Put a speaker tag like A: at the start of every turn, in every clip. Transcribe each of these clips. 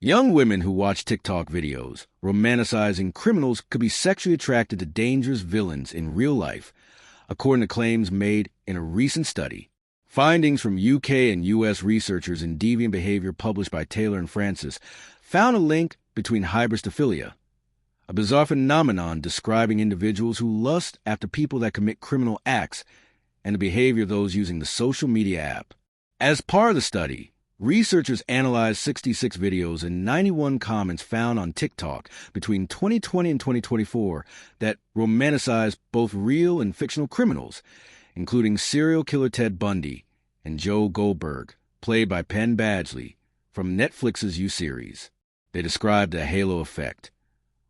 A: Young women who watch TikTok videos romanticizing criminals could be sexually attracted to dangerous villains in real life, according to claims made in a recent study. Findings from UK and US researchers in deviant behavior published by Taylor and Francis found a link between hybristophilia, a bizarre phenomenon describing individuals who lust after people that commit criminal acts, and the behavior of those using the social media app. As part of the study, researchers analyzed 66 videos and 91 comments found on TikTok between 2020 and 2024 that romanticized both real and fictional criminals, including serial killer Ted Bundy and Joe Goldberg, played by Penn Badgley, from Netflix's You series. They described a halo effect,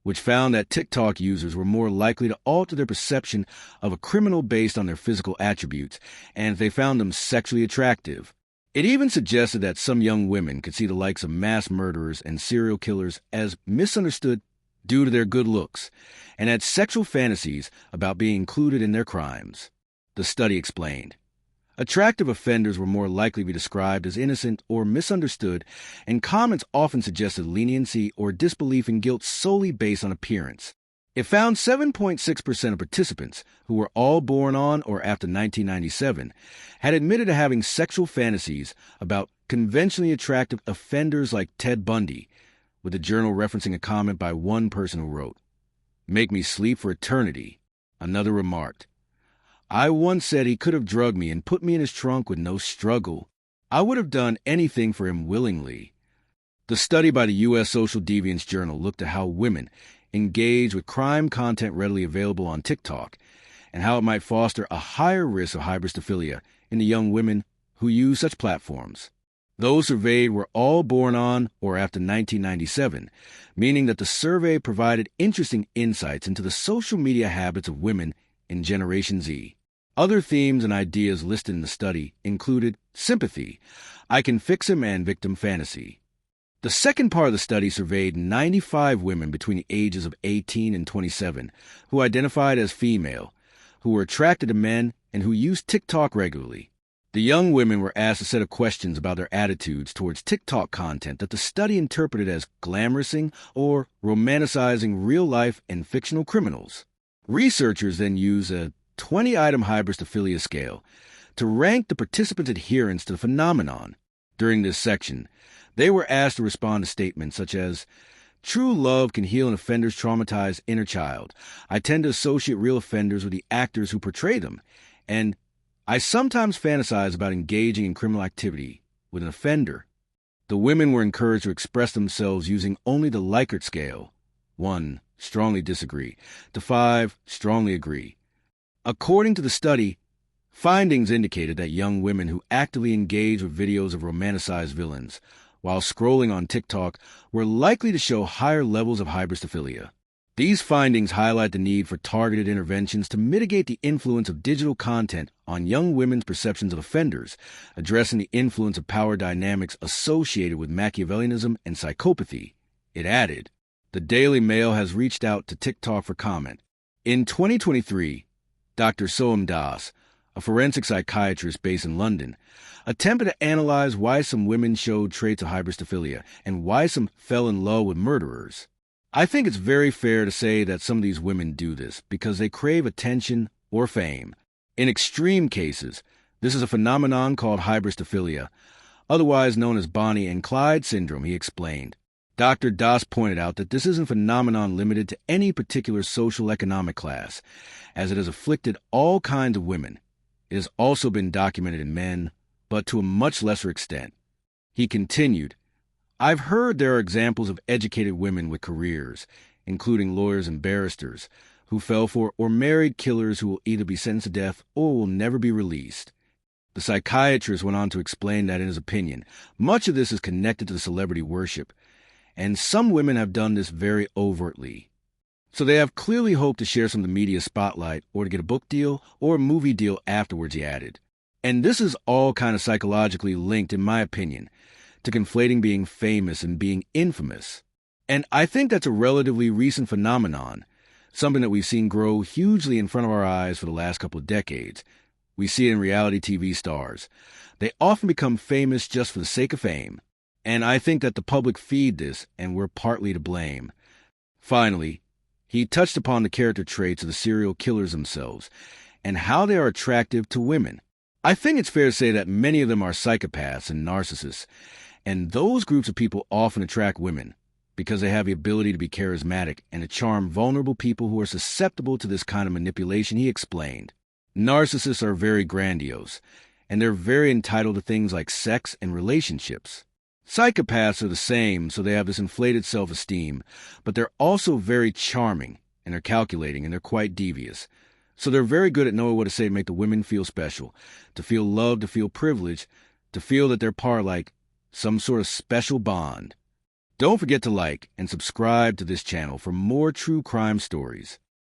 A: which found that TikTok users were more likely to alter their perception of a criminal based on their physical attributes, and if they found them sexually attractive. It even suggested that some young women could see the likes of mass murderers and serial killers as misunderstood due to their good looks, and had sexual fantasies about being included in their crimes. The study explained. Attractive offenders were more likely to be described as innocent or misunderstood, and comments often suggested leniency or disbelief in guilt solely based on appearance. It found 7.6% of participants, who were all born on or after 1997, had admitted to having sexual fantasies about conventionally attractive offenders like Ted Bundy, with the journal referencing a comment by one person who wrote, "Make me sleep for eternity." Another remarked, "I once said he could have drugged me and put me in his trunk with no struggle. I would have done anything for him willingly." The study by the U.S. Social Deviance Journal looked at how women engage with crime content readily available on TikTok, and how it might foster a higher risk of hybristophilia in the young women who use such platforms. Those surveyed were all born on or after 1997, meaning that the survey provided interesting insights into the social media habits of women in Generation Z. Other themes and ideas listed in the study included sympathy, I can fix him, and victim fantasy. The second part of the study surveyed 95 women between the ages of 18 and 27 who identified as female, who were attracted to men, and who used TikTok regularly. The young women were asked a set of questions about their attitudes towards TikTok content that the study interpreted as glamorizing or romanticizing real-life and fictional criminals. Researchers then used a 20-item hybristophilia scale to rank the participants' adherence to the phenomenon. During this section, they were asked to respond to statements such as, "True love can heal an offender's traumatized inner child. I tend to associate real offenders with the actors who portray them," and "I sometimes fantasize about engaging in criminal activity with an offender." The women were encouraged to express themselves using only the Likert scale. 1. Strongly disagree. To 5. Strongly agree. According to the study, findings indicated that young women who actively engage with videos of romanticized villains while scrolling on TikTok were likely to show higher levels of hybristophilia. These findings highlight the need for targeted interventions to mitigate the influence of digital content on young women's perceptions of offenders, addressing the influence of power dynamics associated with Machiavellianism and psychopathy. It added, the Daily Mail has reached out to TikTok for comment. In 2023, Dr. Soham Das, a forensic psychiatrist based in London, attempted to analyze why some women showed traits of hybristophilia and why some fell in love with murderers. I think it's very fair to say that some of these women do this because they crave attention or fame. In extreme cases, this is a phenomenon called hybristophilia, otherwise known as Bonnie and Clyde syndrome, he explained. Dr. Das pointed out that this isn't a phenomenon limited to any particular social economic class, as it has afflicted all kinds of women. It has also been documented in men, but to a much lesser extent. He continued, I've heard there are examples of educated women with careers, including lawyers and barristers, who fell for or married killers who will either be sentenced to death or will never be released. The psychiatrist went on to explain that in his opinion, much of this is connected to the celebrity worship, and some women have done this very overtly. So they have clearly hoped to share some of the media spotlight or to get a book deal or a movie deal afterwards, he added. And this is all kind of psychologically linked, in my opinion, to conflating being famous and being infamous. And I think that's a relatively recent phenomenon, something that we've seen grow hugely in front of our eyes for the last couple of decades. We see it in reality TV stars. They often become famous just for the sake of fame. And I think that the public feed this, and we're partly to blame. Finally, he touched upon the character traits of the serial killers themselves and how they are attractive to women. I think it's fair to say that many of them are psychopaths and narcissists, and those groups of people often attract women because they have the ability to be charismatic and to charm vulnerable people who are susceptible to this kind of manipulation, he explained. Narcissists are very grandiose, and they're very entitled to things like sex and relationships. Psychopaths are the same, so they have this inflated self-esteem, but they're also very charming, and they're calculating, and they're quite devious. So they're very good at knowing what to say to make the women feel special, to feel loved, to feel privileged, to feel that they're part of like some sort of special bond. Don't forget to like and subscribe to this channel for more true crime stories.